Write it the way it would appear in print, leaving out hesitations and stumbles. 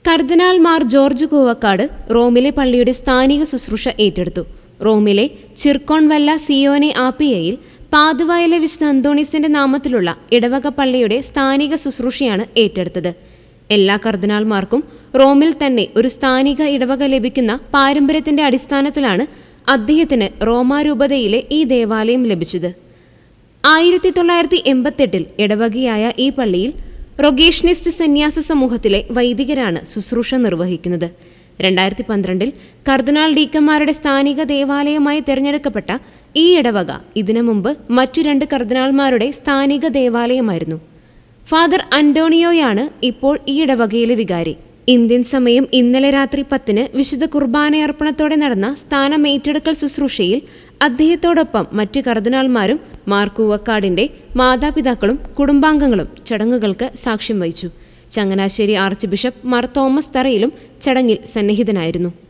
കർദിനാൾ Mar George Koovakad റോമിലെ പള്ളിയുടെ സ്ഥാനിക ശുശ്രൂഷ ഏറ്റെടുത്തു. റോമിലെ ചിർക്കോൺവല്ല സിയോനെ ആപ്പിയയിൽ പാതുവായിലെ വിശുദ്ധ അന്തോണീസിന്റെ നാമത്തിലുള്ള ഇടവക പള്ളിയുടെ സ്ഥാനിക ശുശ്രൂഷയാണ് ഏറ്റെടുത്തത്. എല്ലാ കർദിനാൾമാർക്കും റോമിൽ തന്നെ ഒരു സ്ഥാനിക ഇടവക ലഭിക്കുന്ന പാരമ്പര്യത്തിന്റെ അടിസ്ഥാനത്തിലാണ് അദ്ദേഹത്തിന് റോമാരൂപതയിലെ ഈ ദേവാലയം ലഭിച്ചത്. 1988 ഇടവകയായ ഈ പള്ളിയിൽ റൊഗേഷനിസ്റ്റ് സന്യാസ സമൂഹത്തിലെ വൈദികരാണ് ശുശ്രൂഷ നിർവഹിക്കുന്നത്. 2012 കർദിനാൾ ഡീക്കന്മാരുടെ സ്ഥാനിക ദേവാലയമായി തിരഞ്ഞെടുക്കപ്പെട്ട ഈ ഇടവക ഇതിനു മുമ്പ് മറ്റു 2 കർദിനാൾമാരുടെ സ്ഥാനിക ദേവാലയമായിരുന്നു. ഫാദർ അന്റോണിയോയാണ് ഇപ്പോൾ ഈ ഇടവകയിലെ വികാരി. ഇന്ത്യൻ സമയം ഇന്നലെ രാത്രി 10 വിശുദ്ധ കുർബാനയർപ്പണത്തോടെ നടന്ന സ്ഥാനമേറ്റെടുക്കൽ ശുശ്രൂഷയിൽ അദ്ദേഹത്തോടൊപ്പം മറ്റു കർദിനാൾമാരും മാർ കൂവക്കാടിന്റെ മാതാപിതാക്കളും കുടുംബാംഗങ്ങളും ചടങ്ങുകൾക്ക് സാക്ഷ്യം വഹിച്ചു. Changanassery archbishop Mar Thomas തറയിലും ചടങ്ങിൽ സന്നിഹിതനായിരുന്നു.